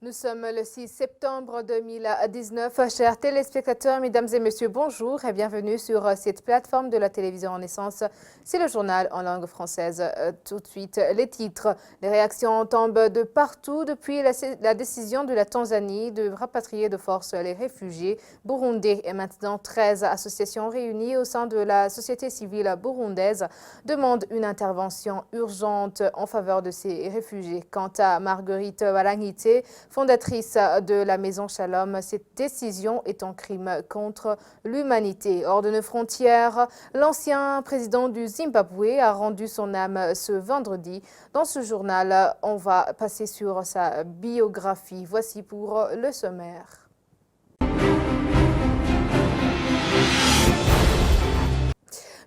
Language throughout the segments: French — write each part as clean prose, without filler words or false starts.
Nous sommes le 6 septembre 2019. Chers téléspectateurs, mesdames et messieurs, bonjour et bienvenue sur cette plateforme de la télévision Renaissance. C'est le journal en langue française. Tout de suite, les titres. Les réactions tombent de partout depuis la décision de la Tanzanie de rapatrier de force les réfugiés burundais. Et maintenant, 13 associations réunies au sein de la société civile burundaise demandent une intervention urgente en faveur de ces réfugiés. Quant à Marguerite Balangité, fondatrice de la Maison Shalom, cette décision est un crime contre l'humanité. Hors de nos frontières, l'ancien président du Zimbabwe a rendu son âme ce vendredi. Dans ce journal, on va passer sur sa biographie. Voici pour le sommaire.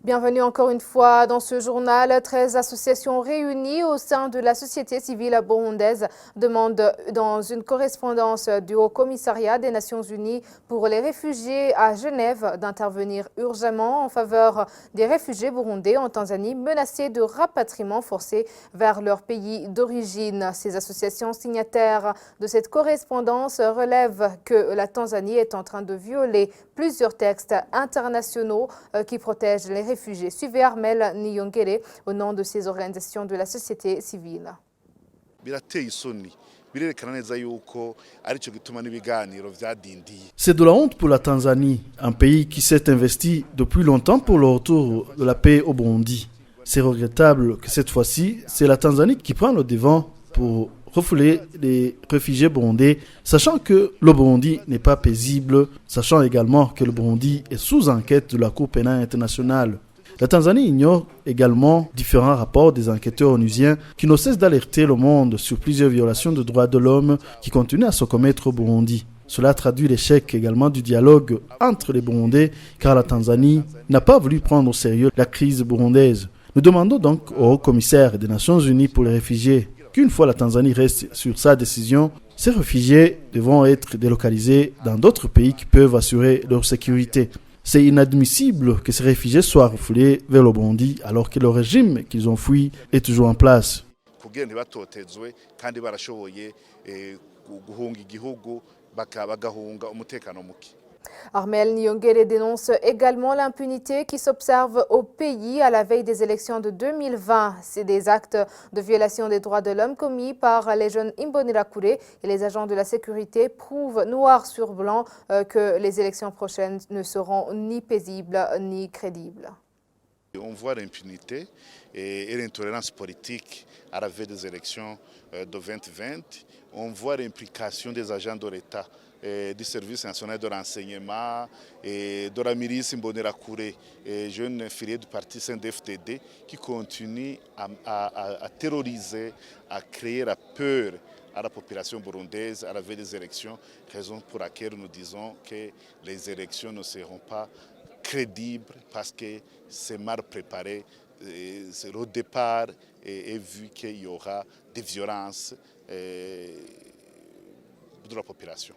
Bienvenue encore une fois dans ce journal. 13 associations réunies au sein de la société civile burundaise demandent dans une correspondance du Haut-Commissariat des Nations Unies pour les réfugiés à Genève d'intervenir urgemment en faveur des réfugiés burundais en Tanzanie menacés de rapatriement forcé vers leur pays d'origine. Ces associations signataires de cette correspondance relèvent que la Tanzanie est en train de violer plusieurs textes internationaux qui protègent les réfugiés. Suivez Armel Niyongere au nom de ces organisations de la société civile. C'est de la honte pour la Tanzanie, un pays qui s'est investi depuis longtemps pour le retour de la paix au Burundi. C'est regrettable que cette fois-ci, c'est la Tanzanie qui prend le devant pour refouler les réfugiés burundais, sachant que le Burundi n'est pas paisible, sachant également que le Burundi est sous enquête de la Cour pénale internationale. La Tanzanie ignore également différents rapports des enquêteurs onusiens qui ne cessent d'alerter le monde sur plusieurs violations de droits de l'homme qui continuent à se commettre au Burundi. Cela traduit l'échec également du dialogue entre les Burundais, car la Tanzanie n'a pas voulu prendre au sérieux la crise burundaise. Nous demandons donc au haut-commissaire des Nations Unies pour les réfugiés qu'une fois la Tanzanie reste sur sa décision, ces réfugiés devront être délocalisés dans d'autres pays qui peuvent assurer leur sécurité. C'est inadmissible que ces réfugiés soient refoulés vers le Burundi alors que le régime qu'ils ont fui est toujours en place. Armel Niyongere dénonce également l'impunité qui s'observe au pays à la veille des élections de 2020. C'est des actes de violation des droits de l'homme commis par les jeunes Imbonerakure et les agents de la sécurité prouvent noir sur blanc que les élections prochaines ne seront ni paisibles ni crédibles. On voit l'impunité et l'intolérance politique à la veille des élections de 2020. On voit l'implication des agents de l'État, du service national de renseignement et de la milice Imbonerakure, jeunes filiés du parti CNDD-FDD qui continuent à terroriser, à créer la peur à la population burundaise à la veille des élections, raison pour laquelle nous disons que les élections ne seront pas crédibles parce que c'est mal préparé. C'est le départ et vu qu'il y aura des violences de la population.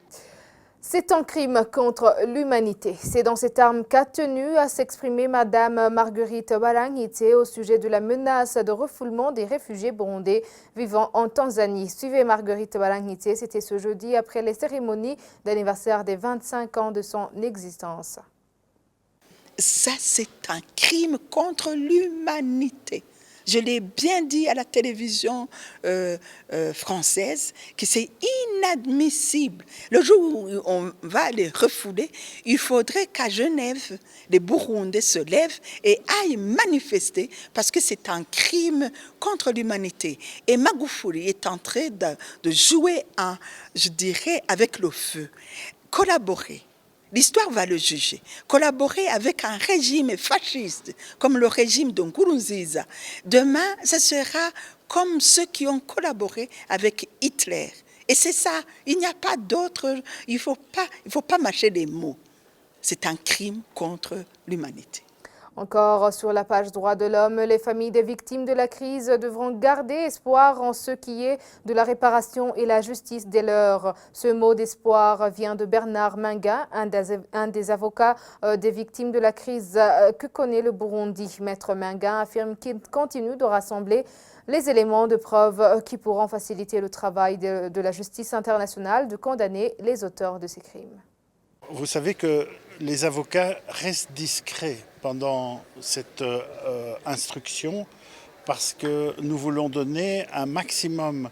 C'est un crime contre l'humanité. C'est dans ces termes qu'a tenu à s'exprimer Madame Marguerite Balangité au sujet de la menace de refoulement des réfugiés burundais vivant en Tanzanie. Suivez Marguerite Balangité, c'était ce jeudi après les cérémonies d'anniversaire des 25 ans de son existence. Ça, c'est un crime contre l'humanité. Je l'ai bien dit à la télévision française que c'est inadmissible. Le jour où on va les refouler, il faudrait qu'à Genève, les Burundais se lèvent et aillent manifester parce que c'est un crime contre l'humanité. Et Magufuli est en train de jouer, je dirais, avec le feu. Collaborer. L'histoire va le juger. Collaborer avec un régime fasciste comme le régime de Nkurunziza. Demain, ce sera comme ceux qui ont collaboré avec Hitler. Et c'est ça, il n'y a pas d'autre, il ne faut pas mâcher les mots. C'est un crime contre l'humanité. Encore sur la page droits de l'homme, les familles des victimes de la crise devront garder espoir en ce qui est de la réparation et la justice des leurs. Ce mot d'espoir vient de Bernard Menga, un des avocats des victimes de la crise que connaît le Burundi. Maître Menga affirme qu'il continue de rassembler les éléments de preuve qui pourront faciliter le travail de la justice internationale de condamner les auteurs de ces crimes. Vous savez que les avocats restent discrets pendant cette instruction parce que nous voulons donner un maximum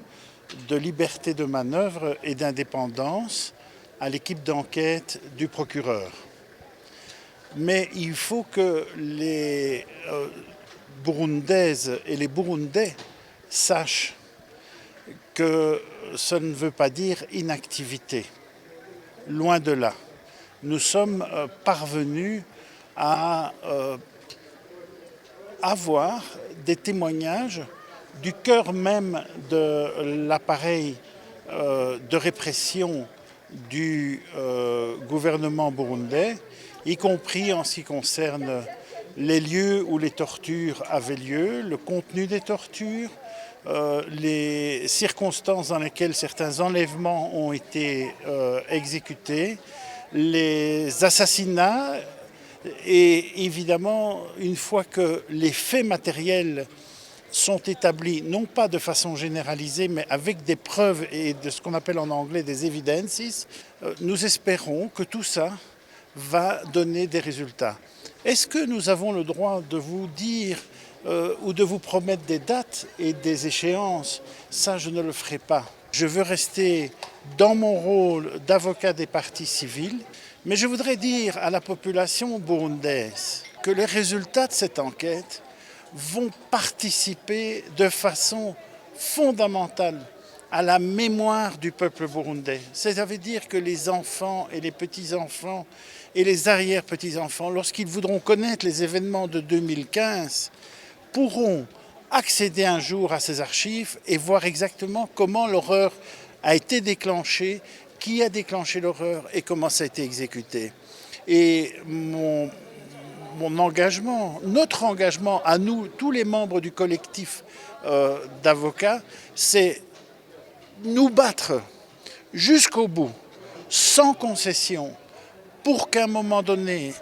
de liberté de manœuvre et d'indépendance à l'équipe d'enquête du procureur. Mais il faut que les Burundaises et les Burundais sachent que ça ne veut pas dire inactivité. Loin de là. Nous sommes parvenus à avoir des témoignages du cœur même de l'appareil de répression du gouvernement burundais, y compris en ce qui concerne les lieux où les tortures avaient lieu, le contenu des tortures, les circonstances dans lesquelles certains enlèvements ont été exécutés, les assassinats et évidemment, une fois que les faits matériels sont établis, non pas de façon généralisée, mais avec des preuves et de ce qu'on appelle en anglais des evidences, nous espérons que tout ça va donner des résultats. Est-ce que nous avons le droit de vous dire ou de vous promettre des dates et des échéances? Ça, je ne le ferai pas. Je veux rester dans mon rôle d'avocat des parties civiles, mais je voudrais dire à la population burundaise que les résultats de cette enquête vont participer de façon fondamentale à la mémoire du peuple burundais. Ça veut dire que les enfants et les petits-enfants et les arrière-petits-enfants, lorsqu'ils voudront connaître les événements de 2015, pourront accéder un jour à ces archives et voir exactement comment l'horreur a été déclenchée, qui a déclenché l'horreur et comment ça a été exécuté. Et mon engagement, notre engagement à nous, tous les membres du collectif d'avocats, c'est nous battre jusqu'au bout, sans concession, pour qu'à un moment donné,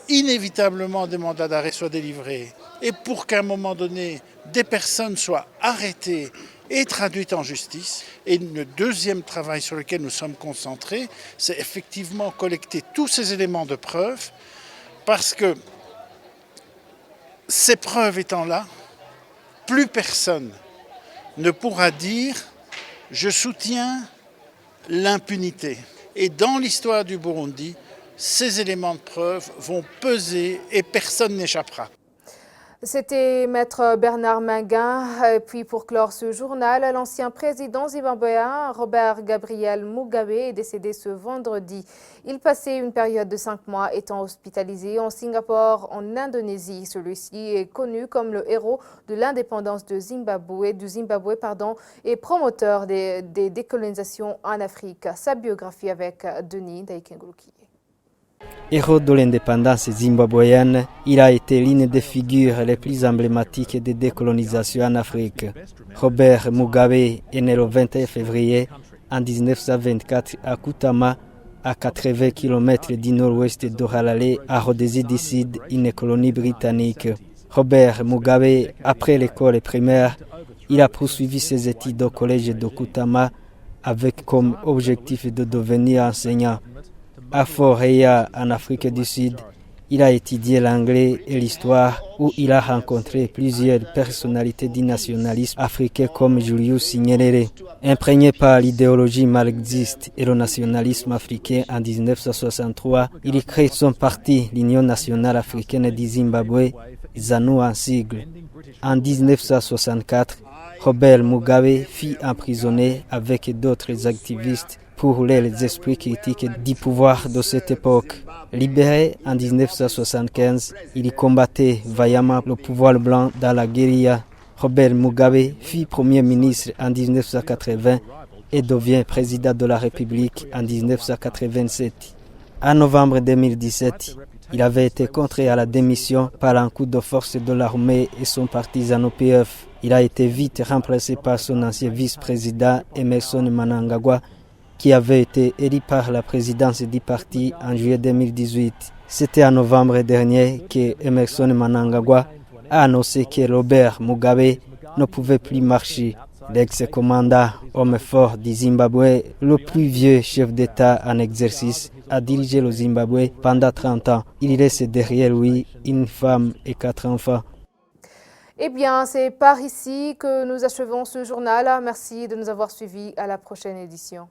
inévitablement des mandats d'arrêt soient délivrés et pour qu'à un moment donné, des personnes soient arrêtées et traduites en justice. Et le deuxième travail sur lequel nous sommes concentrés, c'est effectivement collecter tous ces éléments de preuve parce que ces preuves étant là, plus personne ne pourra dire « je soutiens l'impunité ». Et dans l'histoire du Burundi, ces éléments de preuve vont peser et personne n'échappera. C'était Maître Bernard Menga. Et puis pour clore ce journal, l'ancien président zimbabwéen Robert Gabriel Mugabe est décédé ce vendredi. Il passait une période de 5 mois étant hospitalisé en Singapour, en Indonésie. Celui-ci est connu comme le héros de l'indépendance du Zimbabwe, et promoteur des décolonisations en Afrique. Sa biographie avec Denis Daikenguluki. Héros de l'indépendance zimbabwéenne, il a été l'une des figures les plus emblématiques de décolonisation en Afrique. Robert Mugabe est né le 21 février en 1924 à Kutama, à 80 km du nord-ouest d'Oralale, à Rhodésie du Sud, une colonie britannique. Robert Mugabe, après l'école primaire, il a poursuivi ses études au collège de Kutama avec comme objectif de devenir enseignant. À Fort Hare, en Afrique du Sud, il a étudié l'anglais et l'histoire où il a rencontré plusieurs personnalités du nationalisme africain comme Julius Nyerere. Imprégné par l'idéologie marxiste et le nationalisme africain en 1963, il crée son parti, l'Union nationale africaine du Zimbabwe, ZANU en sigle. En 1964, Robert Mugabe fut emprisonné avec d'autres activistes pour les esprits critiques du pouvoir de cette époque. Libéré en 1975, il combattait vaillamment le pouvoir blanc dans la guérilla. Robert Mugabe fut Premier ministre en 1980 et devient président de la République en 1987. En novembre 2017, il avait été contraint à la démission par un coup de force de l'armée et son parti ZANU-PF. Il a été vite remplacé par son ancien vice-président Emmerson Mnangagwa, qui avait été élu par la présidence du parti en juillet 2018. C'était en novembre dernier que Emmerson Mnangagwa a annoncé que Robert Mugabe ne pouvait plus marcher. L'ex-commandant, homme fort du Zimbabwe, le plus vieux chef d'État en exercice, a dirigé le Zimbabwe pendant 30 ans. Il laisse derrière lui une femme et 4 enfants. Eh bien, c'est par ici que nous achevons ce journal. Merci de nous avoir suivis. À la prochaine édition.